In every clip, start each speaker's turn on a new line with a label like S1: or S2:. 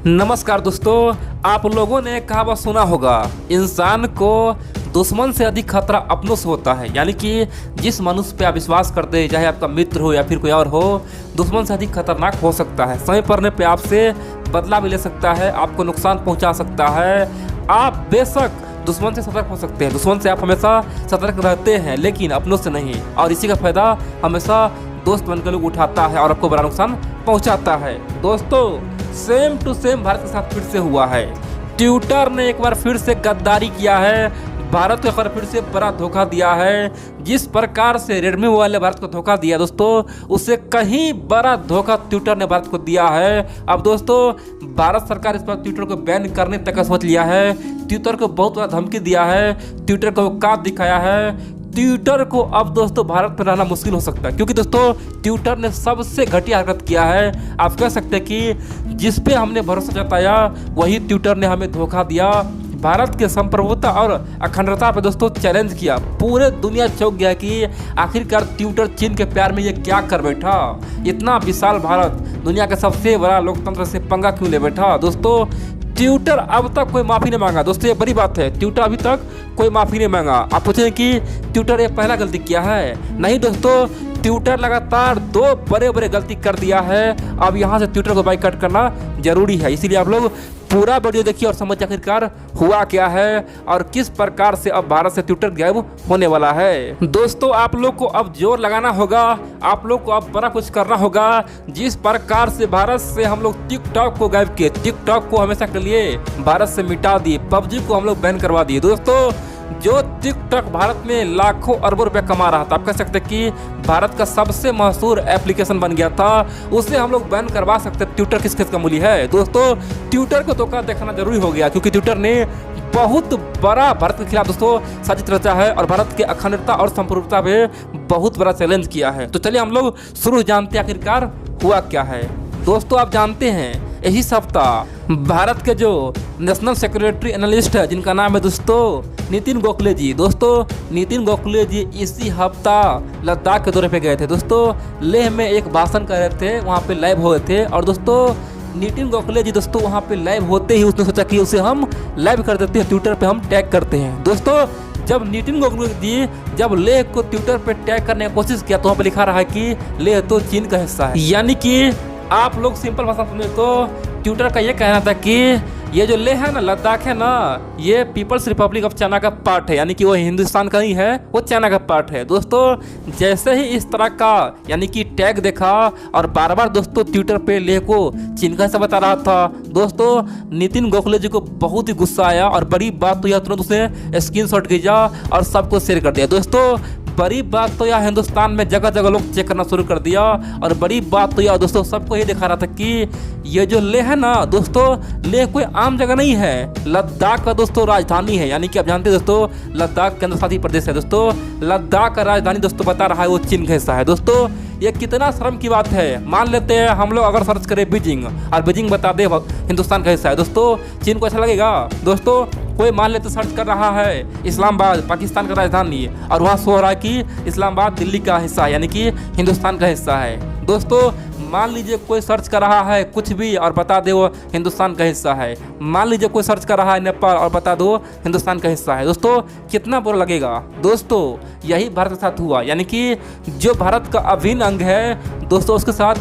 S1: नमस्कार दोस्तों, आप लोगों ने कहावत सुना होगा, इंसान को दुश्मन से अधिक खतरा अपनों से होता है। यानी कि जिस मनुष्य पे आप विश्वास करते हैं, चाहे आपका मित्र हो या फिर कोई और हो, दुश्मन से अधिक खतरनाक हो सकता है। समय पड़ने पे आपसे बदला भी ले सकता है, आपको नुकसान पहुंचा सकता है। आप बेशक दुश्मन से सतर्क हो सकते हैं, दुश्मन से आप हमेशा सतर्क रहते हैं, लेकिन अपनों से नहीं। और इसी का फायदा हमेशा दोस्त बनकर लोग उठाता है और आपको बड़ा नुकसान पहुंचाता है। दोस्तों, सेम टू सेम भारत के साथ फिर से हुआ है। ट्विटर ने एक बार फिर से गद्दारी किया है, भारत को एक बार फिर से बड़ा धोखा दिया है। जिस प्रकार से रेडमी मोबाइल ने भारत को धोखा दिया दोस्तों, उससे कहीं बड़ा धोखा ट्विटर ने भारत को दिया है। अब दोस्तों, भारत सरकार इस पर ट्विटर को बैन करने तक का सोच लिया है। ट्विटर को बहुत बड़ा धमकी दिया है, ट्विटर को औकात दिखाया है। ट्विटर को अब दोस्तों भारत में रहना मुश्किल हो सकता है, क्योंकि दोस्तों ट्विटर ने सबसे घटिया हरकत किया है। आप कह सकते हैं कि जिस पे हमने भरोसा जताया वही ट्विटर ने हमें धोखा दिया। भारत के संप्रभुता और अखंडता पर दोस्तों चैलेंज किया। पूरे दुनिया चौंक गया कि आखिरकार ट्विटर चीन के प्यार में ये क्या कर बैठा। इतना विशाल भारत, दुनिया का सबसे बड़ा लोकतंत्र से पंगा क्यों ले बैठा। दोस्तों, ट्विटर अब तक कोई माफ़ी नहीं मांगा। दोस्तों, ये बड़ी बात है, ट्विटर अभी तक कोई माफ़ी नहीं मांगा। आप पूछें कि ट्विटर ये पहला गलती किया है? नहीं दोस्तों, ट्विटर लगातार 2 बड़े बड़े गलती कर दिया है। अब यहाँ से ट्विटर को बाइकआउट करना जरूरी है। इसीलिए आप लोग पूरा वीडियो देखिए और समझ आखिरकार हुआ क्या है और किस प्रकार से अब भारत से ट्विटर गायब होने वाला है। दोस्तों, आप लोग को अब जोर लगाना होगा, आप लोग को अब बड़ा कुछ करना होगा। जिस प्रकार से भारत से हम लोग टिकटॉक को गायब किए, टिकटॉक को हमेशा के लिए भारत से मिटा दिए, पबजी को हम लोग बैन करवा दिए। दोस्तों, जो टिकटॉक भारत में लाखों अरबों रुपए कमा रहा था, आप कह सकते हैं कि भारत का सबसे मशहूर एप्लीकेशन बन गया था, उसे हम लोग बैन करवा सकते। ट्विटर किस किस का मूल्य है। दोस्तों, ट्विटर को धोखा देखना जरूरी हो गया, क्योंकि ट्विटर ने बहुत बड़ा भारत के खिलाफ दोस्तों साजिश रचा है और भारत के अखंडता और संप्रभुता पे बहुत बड़ा चैलेंज किया है। तो चलिए हम लोग शुरू जानते हैं आखिरकार हुआ क्या है। दोस्तों, आप जानते हैं यही सप्ताह भारत के जो नेशनल सिक्योरिटी एनालिस्ट है, जिनका नाम है दोस्तों नितिन गोखले जी। दोस्तों, नितिन गोखले जी इसी हफ्ता लद्दाख के दौरे पे गए थे। दोस्तों, लेह में एक भाषण कर रहे थे, वहाँ पे लाइव हो रहे थे। और दोस्तों, नितिन गोखले जी दोस्तों वहाँ पे लाइव होते ही उसने सोचा कि उसे हम लाइव कर देते हैं, ट्विटर पे हम टैग करते हैं। दोस्तों, जब नितिन गोखले जी जब लेह को ट्विटर पे टैग करने की कोशिश किया, तो वहाँ पे लिखा रहा है कि लेह तो चीन का हिस्सा है। यानी कि आप लोग सिंपल भाषा सुने तो ट्विटर का ये कहना था कि ये जो लेह है ना, लद्दाख है ना, ये पीपल्स रिपब्लिक ऑफ चाइना का पार्ट है। यानी कि वो हिंदुस्तान का नहीं है, वो चाइना का पार्ट है। दोस्तों, जैसे ही इस तरह का यानी कि टैग देखा और बार बार दोस्तों ट्विटर पे लेह को चीन का हिस्सा बता रहा था, दोस्तों नितिन गोखले जी को बहुत ही गुस्सा आया। और बड़ी बात तो यह तुरंत उसने स्क्रीनशॉट खींचा और सबको शेयर कर दिया। दोस्तों, बड़ी बात तो यह हिंदुस्तान में जगह जगह लोग चेक करना शुरू कर दिया। और बड़ी बात तो यह दोस्तों सबको ये दिखा रहा था कि ये जो लेह है ना दोस्तों, लेह कोई आम जगह नहीं है, लद्दाख का दोस्तों राजधानी है। यानी कि आप जानते हैं दोस्तों, लद्दाख केंद्र शासित प्रदेश है। दोस्तों, लद्दाख का राजधानी दोस्तों बता रहा है वो चीन का हिस्सा है। दोस्तों, ये कितना शर्म की बात है। मान लेते हैं हम लोग अगर सर्च करें बीजिंग और बीजिंग बता दे हिंदुस्तान का हिस्सा है, दोस्तों चीन को अच्छा लगेगा? दोस्तों, कोई मान लेते सर्च कर रहा है इस्लामाबाद पाकिस्तान का राजधानी और वहाँ शो हो रहा है कि इस्लामाबाद दिल्ली का हिस्सा है, यानी कि हिंदुस्तान का हिस्सा है। दोस्तों, मान लीजिए कोई सर्च कर रहा है कुछ भी और बता दे वो हिंदुस्तान का हिस्सा है। मान लीजिए कोई सर्च कर रहा है नेपाल और बता दो हिंदुस्तान का हिस्सा है। दोस्तों, कितना बुरा लगेगा। दोस्तों, यही भारत के साथ हुआ, यानी कि जो भारत का अभिन्न अंग है दोस्तों, उसके साथ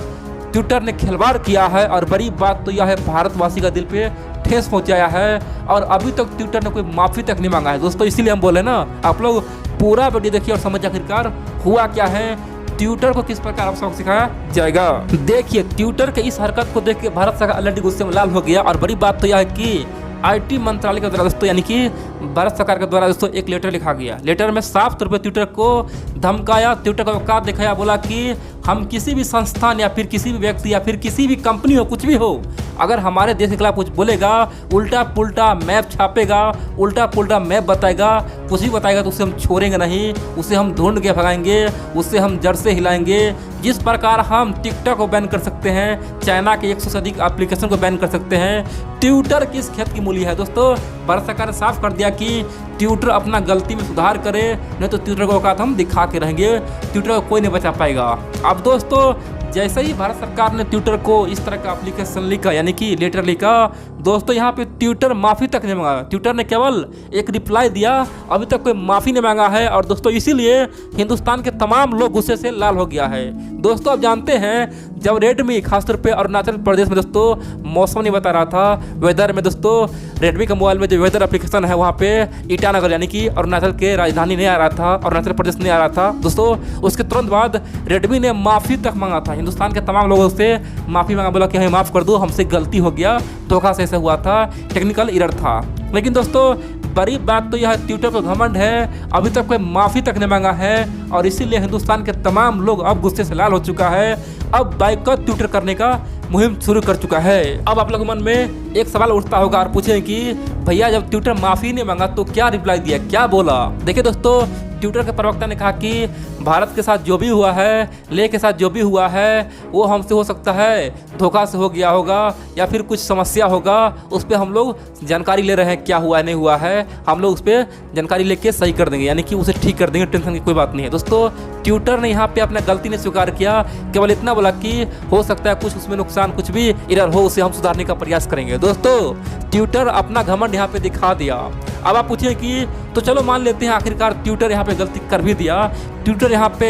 S1: ट्विटर ने खिलवाड़ किया है। और बड़ी बात तो यह है, भारतवासी का दिल पे ठेस पहुंचाया है और अभी तक ट्विटर ने कोई माफ़ी तक नहीं मांगा है। दोस्तों, इसीलिए हम बोले ना, आप लोग पूरा वीडियो देखिए और समझ आखिरकार हुआ क्या है, ट्विटर को किस प्रकार आप सबको सिखाया जाएगा। देखिए, ट्विटर के इस हरकत को देख के भारत सरकार ऑलरेडी गुस्से में लाल हो गया। और बड़ी बात तो यह है कि आईटी मंत्रालय के द्वारा दोस्तों, यानी कि भारत सरकार के द्वारा दोस्तों एक लेटर लिखा गया। लेटर में साफ तौर पर ट्विटर को धमकाया, ट्विटर का औकात दिखाया, बोला कि हम किसी भी संस्थान या फिर किसी भी व्यक्ति या फिर किसी भी कंपनी हो, कुछ भी हो, अगर हमारे देश के खिलाफ कुछ बोलेगा, उल्टा पुल्टा मैप छापेगा, उल्टा पुल्टा मैप बताएगा, कुछ भी बताएगा तो उसे हम छोड़ेंगे नहीं, उसे हम ढूंढ के भगाएंगे, उसे हम जड़ से हिलाएंगे। जिस प्रकार हम टिकटॉक को बैन कर सकते हैं, चाइना के 100 से अधिक एप्लीकेशन को बैन कर सकते हैं, ट्विटर किस खेत की मूली है दोस्तों। भारत सरकार ने साफ कर दिया कि ट्विटर अपना गलती में सुधार करे, नहीं तो ट्विटर को औकात हम दिखा के रहेंगे, ट्विटर को कोई नहीं बचा पाएगा। अब दोस्तों जैसे ही भारत सरकार ने ट्विटर को इस तरह का एप्लीकेशन लिखा, यानी कि लेटर लिखा, दोस्तों यहाँ पे ट्विटर माफ़ी तक नहीं मांगा। ट्विटर ने केवल एक रिप्लाई दिया, अभी तक कोई माफ़ी नहीं मांगा है। और दोस्तों इसीलिए हिंदुस्तान के तमाम लोग गुस्से से लाल हो गया है। दोस्तों आप जानते हैं जब रेडमी खासतौर पे अरुणाचल प्रदेश में दोस्तों मौसम नहीं बता रहा था, वेदर में दोस्तों रेडमी के मोबाइल में जो वेदर एप्लीकेशन है वहाँ पे ईटानगर यानी कि अरुणाचल के राजधानी नहीं आ रहा था, अरुणाचल प्रदेश नहीं आ रहा था दोस्तों, उसके तुरंत बाद रेडमी ने माफ़ी तक मांगा था। हिंदुस्तान के तमाम लोगों से माफ़ी मांगा, बोला कि हमें माफ़ कर दो, हमसे गलती हो गया, धोखा से ऐसा हुआ था, टेक्निकल एरर था। लेकिन दोस्तों बड़ी बात तो यह ट्विटर पर घमंड है, अभी तक कोई माफ़ी तक नहीं मांगा है और इसीलिए हिंदुस्तान के तमाम लोग अब गुस्से से लाल हो चुका है। अब बाइकॉट ट्विटर करने का मुहिम शुरू कर चुका है। अब आप लोगों के मन में एक सवाल उठता होगा और पूछें कि भैया जब ट्विटर माफ़ी नहीं मांगा तो क्या रिप्लाई दिया, क्या बोला। देखिए दोस्तों ट्विटर के प्रवक्ता ने कहा कि भारत के साथ जो भी हुआ है, लेह के साथ जो भी हुआ है, वो हमसे हो सकता है धोखा से हो गया होगा या फिर कुछ समस्या होगा, उस पर हम लोग जानकारी ले रहे हैं क्या हुआ है नहीं हुआ है, हम लोग उस पर जानकारी लेके सही कर देंगे, यानी कि उसे ठीक कर देंगे, टेंशन की कोई बात नहीं है। दोस्तों ट्विटर ने यहाँ पे अपना गलती ने स्वीकार किया, केवल इतना बोला कि हो सकता है कुछ उसमें नुकसान, कुछ भी एरर हो, उसे हम सुधारने का प्रयास करेंगे। दोस्तों ट्विटर अपना घमंड यहाँ पे दिखा दिया। अब आप पूछें कि तो चलो मान लेते हैं आखिरकार ट्विटर यहाँ पे गलती कर भी दिया, ट्विटर यहाँ पे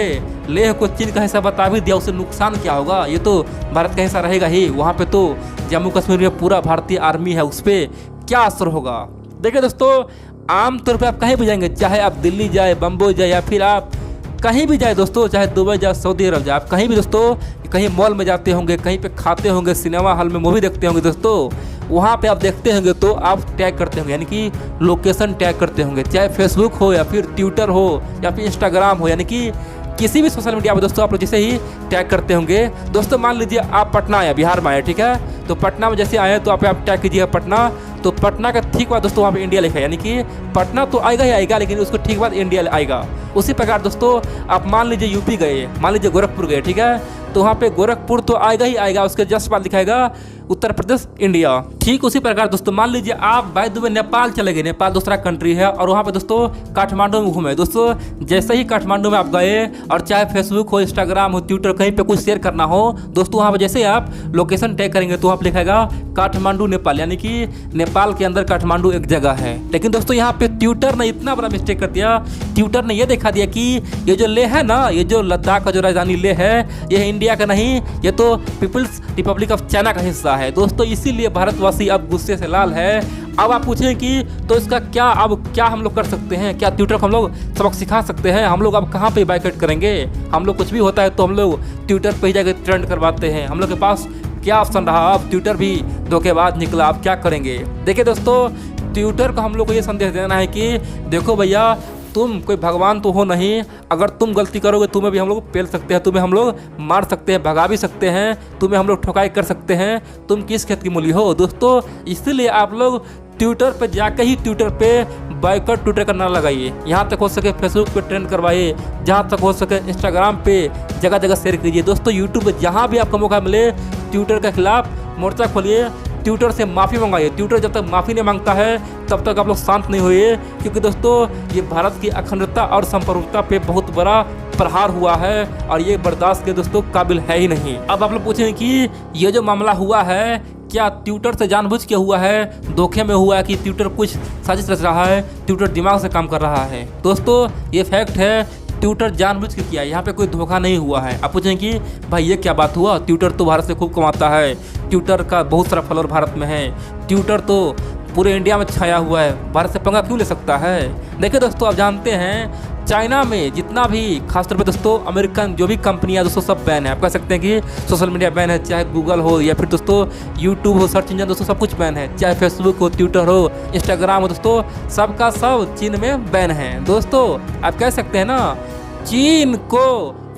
S1: लेह को चीन का हिस्सा बता भी दिया, उससे नुकसान क्या होगा, ये तो भारत का हिस्सा रहेगा ही, वहाँ पे तो जम्मू कश्मीर में पूरा भारतीय आर्मी है, उस पर क्या असर होगा। देखिए दोस्तों आमतौर पर आप कहीं भी जाएंगे, चाहे आप दिल्ली जाए, बम्बई जाए या फिर आप कहीं भी जाए दोस्तों, चाहे दुबई जाए, सऊदी अरब जाए, आप कहीं भी दोस्तों, कहीं मॉल में जाते होंगे, कहीं पे खाते होंगे, सिनेमा हॉल में मूवी देखते होंगे दोस्तों, वहाँ पे आप देखते होंगे तो आप टैग करते होंगे, यानी कि लोकेशन टैग करते होंगे, चाहे फेसबुक हो या फिर ट्विटर हो या फिर इंस्टाग्राम हो, यानी कि किसी भी सोशल मीडिया पर दोस्तों आप लोग जैसे ही टैग करते होंगे। दोस्तों मान लीजिए आप पटना आए, बिहार में आए, ठीक है, तो पटना में जैसे आए तो आप टैग कीजिएगा पटना, तो पटना का ठीक बाद दोस्तों वहाँ पे इंडिया लिखा है, यानी कि पटना तो आएगा ही आएगा, लेकिन उसको ठीक बाद इंडिया आएगा। उसी प्रकार दोस्तों आप मान लीजिए यूपी गए, मान लीजिए गोरखपुर गए, ठीक है, तो वहाँ पे गोरखपुर तो आएगा ही आएगा, उसके जस्ट बाद दिखाएगा उत्तर प्रदेश इंडिया। ठीक उसी प्रकार दोस्तों मान लीजिए आप बाय द वे नेपाल चले गए, नेपाल दूसरा कंट्री है और वहाँ पे दोस्तों काठमांडू में घूमे। दोस्तों जैसे ही काठमांडू में आप गए और चाहे फेसबुक हो, इंस्टाग्राम हो, ट्विटर, कहीं पे कुछ शेयर करना हो दोस्तों, वहाँ पे जैसे ही आप लोकेशन टैग करेंगे तो वहाँ पे लिखाएगा काठमांडू नेपाल, यानी कि नेपाल के अंदर काठमांडू एक जगह है। लेकिन दोस्तों यहाँ पे ट्विटर ने इतना बड़ा मिस्टेक कर दिया, ट्विटर ने यह दिखा दिया कि ये जो लेह है ना, ये जो लद्दाख का जो राजधानी लेह है, ये इंडिया का नहीं, ये तो पीपल्स रिपब्लिक ऑफ चाइना का हिस्सा है दोस्तों। इसीलिए भारतवासी अब गुस्से से लाल है। अब आप पूछें कि तो इसका क्या, अब क्या हम लोग कर सकते हैं, क्या ट्विटर को हम लोग सबक सिखा सकते हैं, हम लोग अब कहाँ पे बाइकआउट करेंगे, हम लोग कुछ भी होता है तो हम लोग ट्विटर पे ही जाकर ट्रेंड करवाते हैं, हम लोग के पास क्या ऑप्शन रहा, अब ट्विटर भी धोखेबाज निकला, अब क्या करेंगे। देखिए दोस्तों ट्विटर को हम लोग को ये संदेश देना है कि देखो भैया तुम कोई भगवान तो हो नहीं, अगर तुम गलती करोगे तुम्हें भी हम लोग पेल सकते हैं, तुम्हें हम लोग मार सकते हैं, भगा भी सकते हैं, तुम्हें हम लोग ठोकाई कर सकते हैं, तुम किस खेत की मूली हो दोस्तों। इसीलिए आप लोग ट्विटर पे जाके ही ट्विटर पे बाइकआउट ट्विटर करना लगाइए, यहाँ तक हो सके फेसबुक पे ट्रेंड करवाइए, जहाँ तक हो सके इंस्टाग्राम पे जगह जगह शेयर कीजिए दोस्तों। यूट्यूब पे जहाँ भी आपको मौका मिले ट्विटर के खिलाफ मोर्चा खोलिए, ट्विटर से माफ़ी मंगाइए। ट्विटर जब तक माफ़ी नहीं मांगता है तब तक आप लोग शांत नहीं हुए, क्योंकि दोस्तों ये भारत की अखंडता और संप्रभुता पे बहुत बड़ा प्रहार हुआ है और ये बर्दाश्त के दोस्तों काबिल है ही नहीं। अब आप लोग पूछें कि ये जो मामला हुआ है क्या ट्विटर से जानबूझ के हुआ है, धोखे में हुआ है, कि ट्विटर कुछ साजिश रच रहा है, ट्विटर दिमाग से काम कर रहा है। दोस्तों ये फैक्ट है, ट्विटर जानबूझ के किया है, यहाँ पे कोई धोखा नहीं हुआ है। आप पूछें कि भाई ये क्या बात हुआ, ट्विटर तो भारत से खूब कमाता है, ट्विटर का बहुत सारा फॉलोअर भारत में है, ट्विटर तो पूरे इंडिया में छाया हुआ है, भारत से पंगा क्यों ले सकता है। देखिए दोस्तों आप जानते हैं चाइना में जितना भी खासतौर पे दोस्तों अमेरिकन जो भी कंपनियां दोस्तों सब बैन है। आप कह सकते हैं कि सोशल मीडिया बैन है, चाहे गूगल हो या फिर दोस्तों यूट्यूब हो, सर्च इंजन दोस्तों सब कुछ बैन है, चाहे फेसबुक हो, ट्विटर हो, इंस्टाग्राम हो, दोस्तों सबका सब चीन में बैन है। दोस्तों आप कह सकते हैं ना चीन को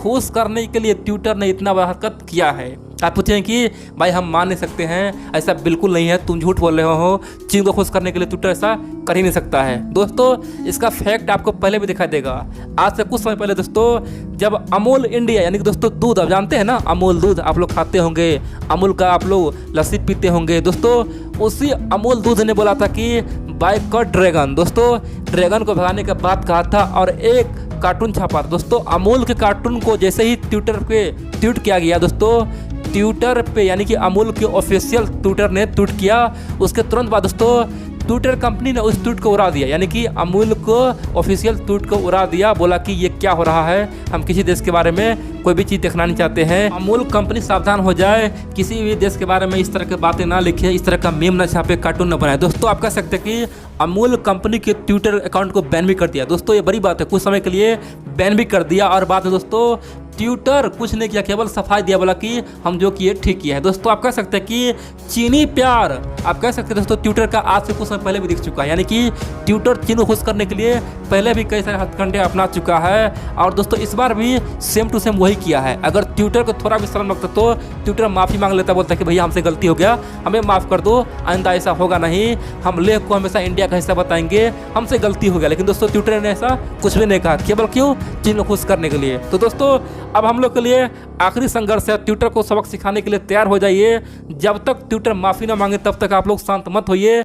S1: खुश करने के लिए ट्विटर ने इतना बड़ा हरकत किया है। आप पूछें कि भाई हम मान नहीं सकते हैं, ऐसा बिल्कुल नहीं है, तुम झूठ बोल रहे हो, चीन को खुश करने के लिए ट्विटर ऐसा कर ही नहीं सकता है। दोस्तों इसका फैक्ट आपको पहले भी दिखाई देगा। आज से कुछ समय पहले दोस्तों जब अमूल इंडिया यानी कि दोस्तों दूध, आप जानते हैं ना अमूल दूध आप लोग खाते होंगे, अमूल का आप लोग लस्सी पीते होंगे दोस्तों, उसी अमूल दूध ने बोला था कि बाय कट ड्रैगन। दोस्तों ड्रैगन को भगाने का बात कहा था और एक कार्टून छापा था दोस्तों। अमूल के कार्टून को जैसे ही ट्विटर पे ट्वीट किया गया दोस्तों, ट्विटर पे यानी कि अमूल के ऑफिशियल ट्विटर ने ट्वीट किया, उसके तुरंत बाद दोस्तों ट्विटर कंपनी ने उस ट्वीट को उड़ा दिया, यानी कि अमूल को ऑफिशियल ट्वीट को उड़ा दिया, बोला कि ये क्या हो रहा है, हम किसी देश के बारे में कोई भी चीज़ देखना नहीं चाहते हैं। अमूल कंपनी सावधान हो जाए, किसी भी देश के बारे में इस तरह की बातें ना लिखे, इस तरह का मीम ना छापे, कार्टून ना बनाए। दोस्तों आप कह सकते हैं कि अमूल कंपनी के ट्विटर अकाउंट को बैन भी कर दिया। दोस्तों ये बड़ी बात है, कुछ समय के लिए बैन भी कर दिया और बाद में दोस्तों ट्विटर कुछ नहीं किया, केवल सफाई दिया, बोला कि हम जो किए ठीक किया है। दोस्तों आप कह सकते हैं कि चीनी प्यार, आप कह सकते हैं दोस्तों ट्विटर का आज से कुछ समय पहले भी दिख चुका है, यानी कि ट्विटर चीन को खुश करने के लिए पहले भी कई सारे हथकंडे अपना चुका है और दोस्तों इस बार भी सेम टू सेम वही किया है। अगर ट्विटर को थोड़ा भी शर्म लगता तो ट्विटर माफ़ी मांग लेता, बोलता कि भैया हमसे गलती हो गया, हमें माफ़ कर दो, आइंदा ऐसा होगा नहीं, हम लेह को हमेशा इंडिया का हिस्सा बताएंगे, हमसे गलती हो गया। लेकिन दोस्तों ट्विटर ने ऐसा कुछ भी नहीं कहा, केवल क्यों, चीन को खुश करने के लिए। तो दोस्तों अब हम लोग के लिए आखिरी संघर्ष है, ट्विटर को सबक सिखाने के लिए तैयार हो जाइए। जब तक ट्विटर माफ़ी ना मांगे तब तक आप लोग शांत मत होइए।